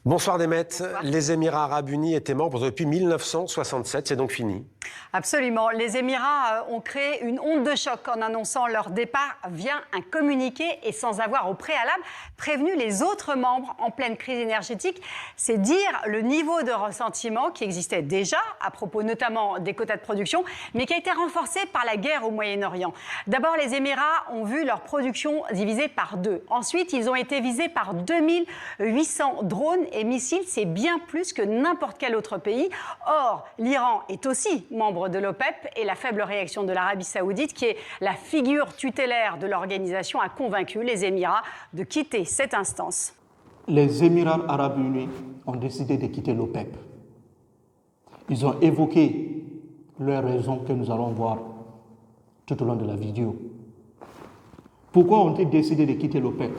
Bonsoir Demet. Bonsoir. Les Émirats Arabes Unis étaient membres depuis 1967, c'est donc fini. Absolument. Les Émirats ont créé une onde de choc en annonçant leur départ via un communiqué et sans avoir au préalable prévenu les autres membres en pleine crise énergétique. C'est dire le niveau de ressentiment qui existait déjà à propos notamment des quotas de production, mais qui a été renforcé par la guerre au Moyen-Orient. D'abord, les Émirats ont vu leur production divisée par 2. Ensuite, ils ont été visés par 2800 drones et missiles. C'est bien plus que n'importe quel autre pays. Or, l'Iran est aussi membre de l'OPEP et la faible réaction de l'Arabie Saoudite, qui est la figure tutélaire de l'organisation, a convaincu les Émirats de quitter cette instance. Les Émirats Arabes Unis ont décidé de quitter l'OPEP. Ils ont évoqué leurs raisons que nous allons voir tout au long de la vidéo. Pourquoi ont-ils décidé de quitter l'OPEP?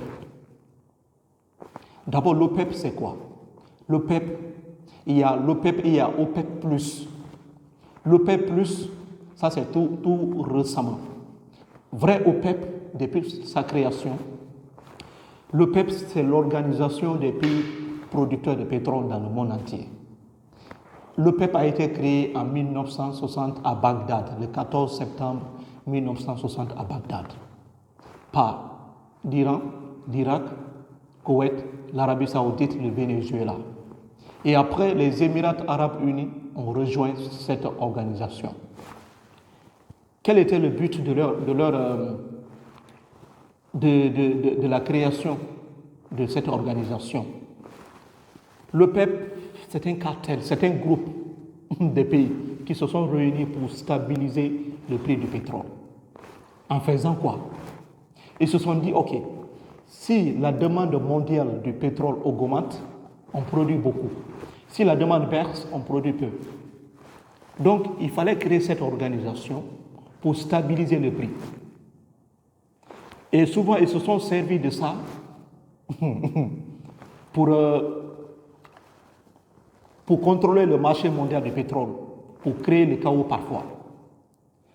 D'abord, l'OPEP, c'est quoi? L'OPEP, il y a l'OPEP et il y a OPEP+. L'OPEP+, ça c'est tout récemment. Vrai OPEP, depuis sa création, l'OPEP, c'est l'organisation des pays producteurs de pétrole dans le monde entier. L'OPEP a été créé en 1960 à Bagdad, le 14 septembre 1960 à Bagdad, par l'Iran, l'Irak, Koweït, l'Arabie Saoudite, le Venezuela. Et après, les Émirats Arabes Unis ont rejoint cette organisation. Quel était le but de la création de cette organisation? L'OPEP, c'est un cartel, c'est un groupe de pays qui se sont réunis pour stabiliser le prix du pétrole. En faisant quoi? Ils se sont dit, OK, si la demande mondiale du pétrole augmente, on produit beaucoup. Si la demande baisse, on produit peu. Donc, il fallait créer cette organisation pour stabiliser le prix. Et souvent, ils se sont servis de ça pour contrôler le marché mondial du pétrole, pour créer le chaos parfois.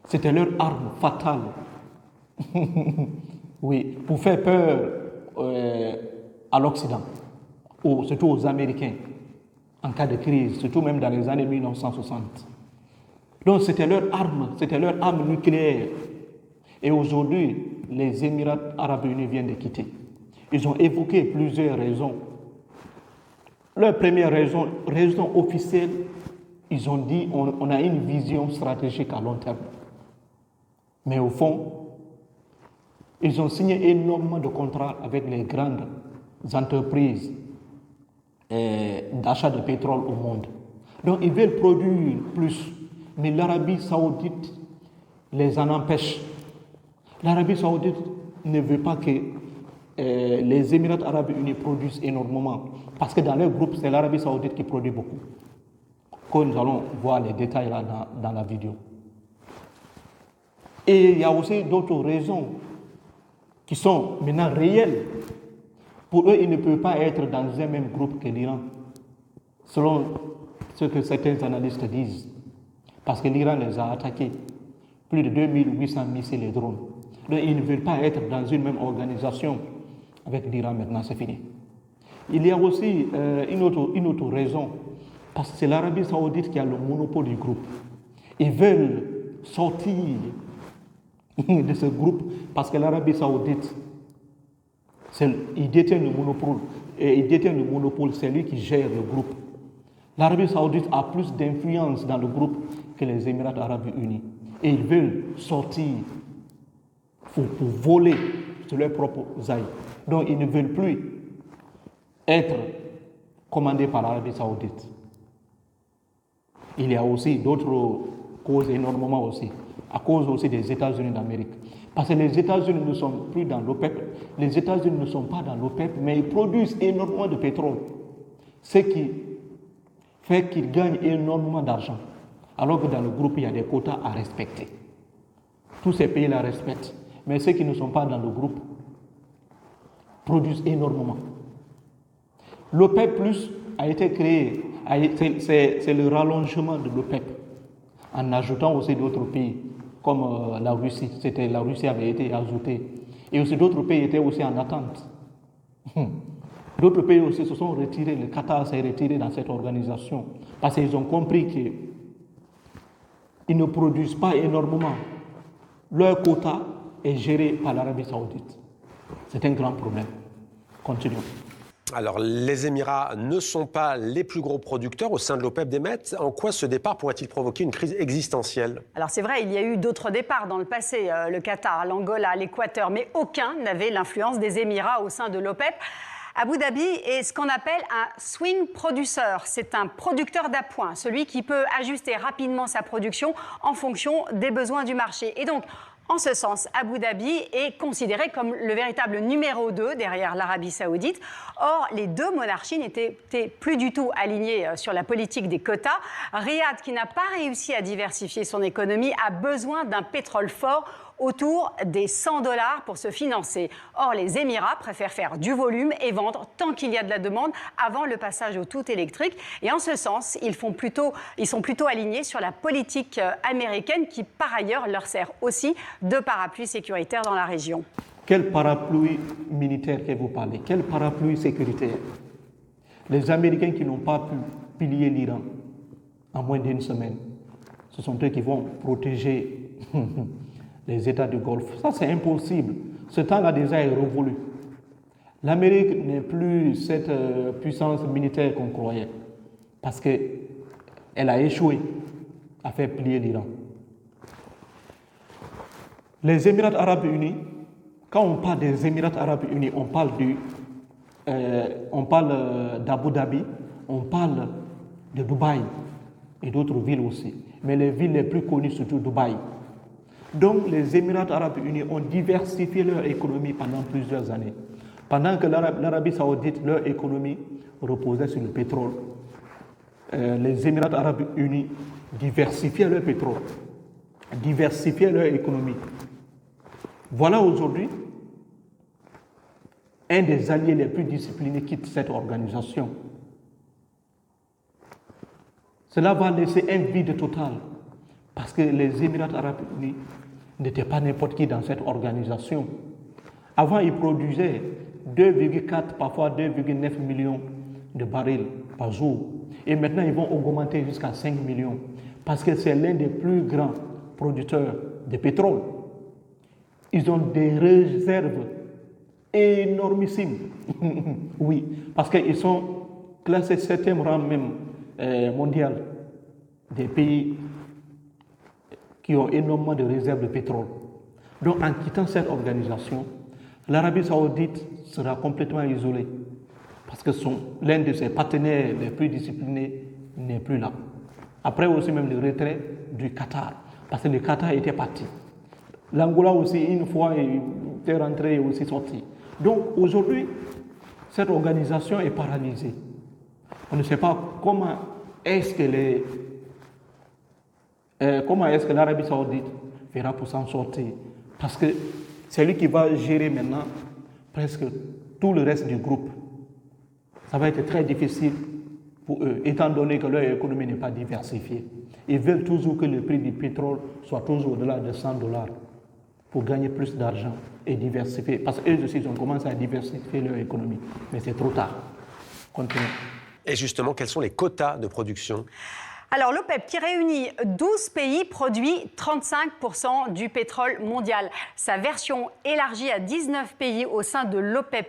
C'était leur arme fatale. Oui, pour faire peur à l'Occident, surtout aux Américains, en cas de crise, surtout même dans les années 1960. Donc c'était leur arme nucléaire. Et aujourd'hui, les Émirats Arabes Unis viennent de quitter. Ils ont évoqué plusieurs raisons. Leur première raison officielle, ils ont dit on a une vision stratégique à long terme. Mais au fond, ils ont signé énormément de contrats avec les grandes entreprises d'achat de pétrole au monde. Donc ils veulent produire plus, mais l'Arabie Saoudite les en empêche. L'Arabie Saoudite ne veut pas que les Émirats Arabes Unis produisent énormément, parce que dans leur groupe, c'est l'Arabie Saoudite qui produit beaucoup. Comme nous allons voir les détails là dans la vidéo. Et il y a aussi d'autres raisons qui sont maintenant réelles. Pour eux, ils ne peuvent pas être dans un même groupe que l'Iran, selon ce que certains analystes disent. Parce que l'Iran les a attaqués, plus de 2800 missiles et drones. Donc, ils ne veulent pas être dans une même organisation avec l'Iran. Maintenant, c'est fini. Il y a aussi une autre raison, parce que c'est l'Arabie Saoudite qui a le monopole du groupe. Ils veulent sortir de ce groupe parce que l'Arabie Saoudite, il détient le monopole. Et il détient le monopole, c'est lui qui gère le groupe. L'Arabie Saoudite a plus d'influence dans le groupe que les Émirats Arabes Unis. Et ils veulent sortir pour voler sur leurs propres ailes. Donc ils ne veulent plus être commandés par l'Arabie Saoudite. Il y a aussi d'autres causes énormément aussi, à cause aussi des États-Unis d'Amérique. Parce que les États-Unis ne sont plus dans l'OPEP, les États-Unis ne sont pas dans l'OPEP, mais ils produisent énormément de pétrole, ce qui fait qu'ils gagnent énormément d'argent, alors que dans le groupe, il y a des quotas à respecter. Tous ces pays la respectent, mais ceux qui ne sont pas dans le groupe produisent énormément. L'OPEP+ a été créé, c'est le rallongement de l'OPEP, en ajoutant aussi d'autres pays, comme la Russie. La Russie avait été ajoutée. Et aussi d'autres pays étaient aussi en attente. D'autres pays aussi se sont retirés, le Qatar s'est retiré dans cette organisation parce qu'ils ont compris qu'ils ne produisent pas énormément. Leur quota est géré par l'Arabie Saoudite. C'est un grand problème. Continuons. Alors, les Émirats ne sont pas les plus gros producteurs au sein de l'OPEP d'Emet. En quoi ce départ pourrait-il provoquer une crise existentielle? Alors c'est vrai, il y a eu d'autres départs dans le passé, le Qatar, l'Angola, l'Équateur, mais aucun n'avait l'influence des Émirats au sein de l'OPEP. Abu Dhabi est ce qu'on appelle un swing producer. C'est un producteur d'appoint, celui qui peut ajuster rapidement sa production en fonction des besoins du marché. Et donc, en ce sens, Abu Dhabi est considéré comme le véritable numéro 2 derrière l'Arabie Saoudite. Or, les deux monarchies n'étaient plus du tout alignées sur la politique des quotas. Riyad, qui n'a pas réussi à diversifier son économie, a besoin d'un pétrole fort autour des $100 pour se financer. Or, les Émirats préfèrent faire du volume et vendre tant qu'il y a de la demande avant le passage au tout électrique. Et en ce sens, ils sont plutôt alignés sur la politique américaine qui, par ailleurs, leur sert aussi de parapluie sécuritaire dans la région. Quel parapluie militaire que vous parlez? Quel parapluie sécuritaire? Les Américains qui n'ont pas pu piller l'Iran en moins d'une semaine, ce sont eux qui vont protéger les États du Golfe. Ça, c'est impossible. Ce temps-là déjà est révolu. L'Amérique n'est plus cette puissance militaire qu'on croyait parce qu'elle a échoué à faire plier l'Iran. Les Émirats arabes unis, quand on parle des Émirats arabes unis, on parle d'Abu Dhabi, on parle de Dubaï et d'autres villes aussi. Mais les villes les plus connues, surtout Dubaï. Donc les Émirats arabes unis ont diversifié leur économie pendant plusieurs années. Pendant que l'Arabie saoudite, leur économie reposait sur le pétrole. Les Émirats arabes unis diversifiaient leur pétrole, diversifiaient leur économie. Voilà aujourd'hui un des alliés les plus disciplinés quitte cette organisation. Cela va laisser un vide total parce que les Émirats arabes unis n'étaient pas n'importe qui dans cette organisation. Avant, ils produisaient 2,4, parfois 2,9 millions de barils par jour. Et maintenant, ils vont augmenter jusqu'à 5 millions parce que c'est l'un des plus grands producteurs de pétrole. Ils ont des réserves énormissimes. Oui, parce qu'ils sont classés 7e rang même mondial des pays qui ont énormément de réserves de pétrole. Donc, en quittant cette organisation, l'Arabie saoudite sera complètement isolée parce que l'un de ses partenaires les plus disciplinés n'est plus là. Après aussi même le retrait du Qatar, parce que le Qatar était parti. L'Angola aussi, une fois, était rentré et aussi sorti. Donc, aujourd'hui, cette organisation est paralysée. On ne sait pas comment est-ce que l'Arabie saoudite fera pour s'en sortir. Parce que c'est lui qui va gérer maintenant presque tout le reste du groupe. Ça va être très difficile pour eux, étant donné que leur économie n'est pas diversifiée. Ils veulent toujours que le prix du pétrole soit toujours au-delà de $100 pour gagner plus d'argent et diversifier. Parce qu'eux aussi, ils ont commencé à diversifier leur économie. Mais c'est trop tard. Continuons. Et justement, quels sont les quotas de production? Alors l'OPEP, qui réunit 12 pays, produit 35% du pétrole mondial. Sa version élargie à 19 pays au sein de l'OPEP+,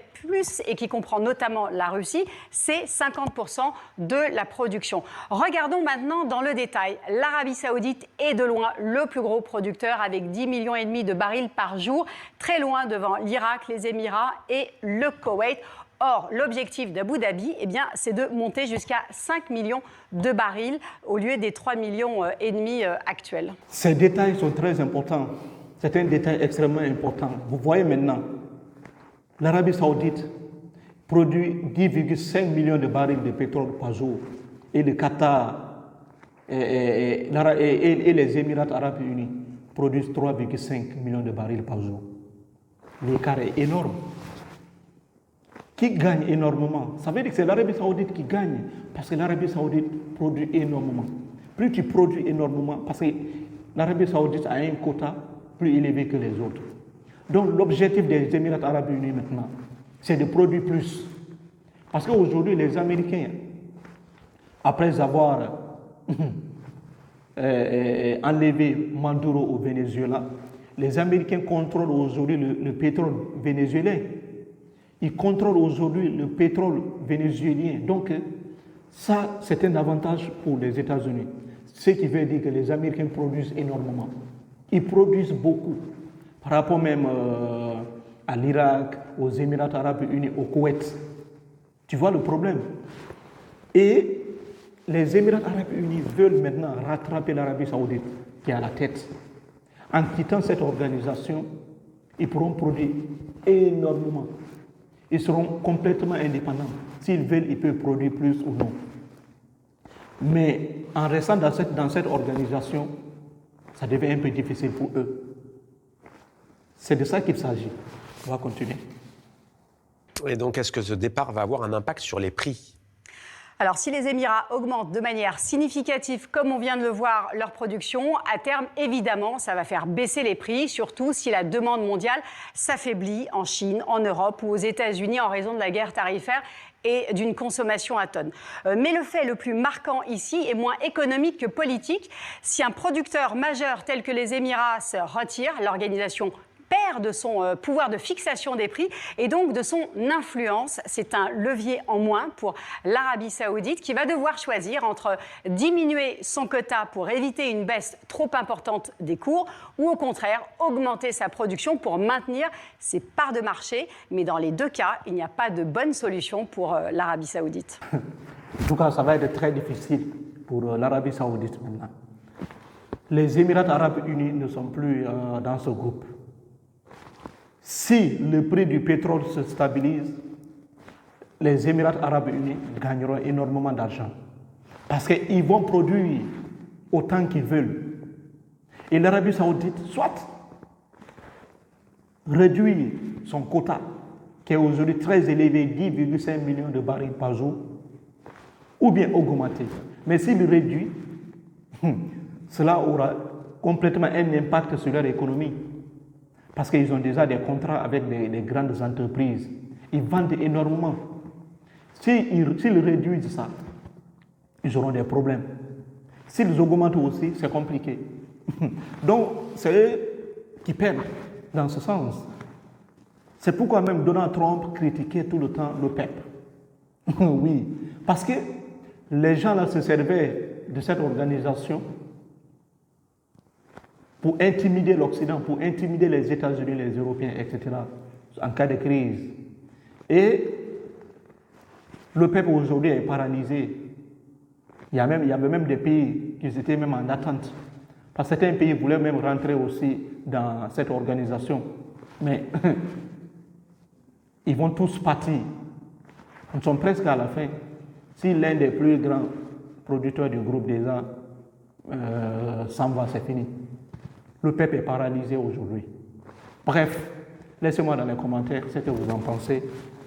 et qui comprend notamment la Russie, c'est 50% de la production. Regardons maintenant dans le détail. L'Arabie saoudite est de loin le plus gros producteur avec 10,5 millions de barils par jour, très loin devant l'Irak, les Émirats et le Koweït. Or, l'objectif d'Abu Dhabi, c'est de monter jusqu'à 5 millions de barils au lieu des 3,5 millions actuels. Ces détails sont très importants. C'est un détail extrêmement important. Vous voyez maintenant, l'Arabie saoudite produit 10,5 millions de barils de pétrole par jour et le Qatar et les Émirats arabes unis produisent 3,5 millions de barils par jour. L'écart est énorme. Qui gagne énormément? Ça veut dire que c'est l'Arabie saoudite qui gagne parce que l'Arabie saoudite produit énormément. Plus tu produis énormément, parce que l'Arabie saoudite a un quota plus élevé que les autres. Donc l'objectif des Émirats arabes unis maintenant, c'est de produire plus. Parce qu'aujourd'hui, les Américains, après avoir enlevé Maduro au Venezuela, les Américains contrôlent aujourd'hui le pétrole vénézuélien. Ils contrôlent aujourd'hui le pétrole vénézuélien. Donc, ça, c'est un avantage pour les États-Unis. Ce qui veut dire que les Américains produisent énormément. Ils produisent beaucoup. Par rapport même à l'Irak, aux Émirats arabes unis, au Koweït. Tu vois le problème. Et les Émirats arabes unis veulent maintenant rattraper l'Arabie saoudite, qui est à la tête. En quittant cette organisation, ils pourront produire énormément. Ils seront complètement indépendants. S'ils veulent, ils peuvent produire plus ou non. Mais en restant dans cette organisation, ça devient un peu difficile pour eux. C'est de ça qu'il s'agit. On va continuer. Et donc, est-ce que ce départ va avoir un impact sur les prix ? Alors, si les Émirats augmentent de manière significative, comme on vient de le voir, leur production, à terme, évidemment, ça va faire baisser les prix, surtout si la demande mondiale s'affaiblit en Chine, en Europe ou aux États-Unis en raison de la guerre tarifaire et d'une consommation à tonnes. Mais le fait le plus marquant ici est moins économique que politique. Si un producteur majeur tel que les Émirats se retire, l'organisation perd de son pouvoir de fixation des prix et donc de son influence. C'est un levier en moins pour l'Arabie saoudite qui va devoir choisir entre diminuer son quota pour éviter une baisse trop importante des cours ou au contraire augmenter sa production pour maintenir ses parts de marché. Mais dans les deux cas, il n'y a pas de bonne solution pour l'Arabie saoudite. En tout cas, ça va être très difficile pour l'Arabie saoudite maintenant. Les Émirats arabes unis ne sont plus dans ce groupe. Si le prix du pétrole se stabilise, les Émirats arabes unis gagneront énormément d'argent. Parce qu'ils vont produire autant qu'ils veulent. Et l'Arabie saoudite, soit réduire son quota, qui est aujourd'hui très élevé, 10,5 millions de barils par jour, ou bien augmenter. Mais s'il réduit, cela aura complètement un impact sur leur économie. Parce qu'ils ont déjà des contrats avec des grandes entreprises. Ils vendent énormément. S'ils réduisent ça, ils auront des problèmes. S'ils augmentent aussi, c'est compliqué. Donc, c'est eux qui perdent dans ce sens. C'est pourquoi même Donald Trump critiquait tout le temps le peuple. Oui, parce que les gens là se servaient de cette organisation pour intimider l'Occident, pour intimider les États-Unis, les Européens, etc., en cas de crise. Et le peuple aujourd'hui est paralysé. Il y avait même des pays qui étaient même en attente. Parce que certains pays voulaient même rentrer aussi dans cette organisation. Mais ils vont tous partir. Nous sommes presque à la fin. Si l'un des plus grands producteurs du groupe déjà s'en va, c'est fini. Le peuple est paralysé aujourd'hui. Bref, laissez-moi dans les commentaires ce que vous en pensez.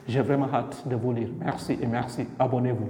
J'ai vraiment hâte de vous lire. Merci et merci. Abonnez-vous.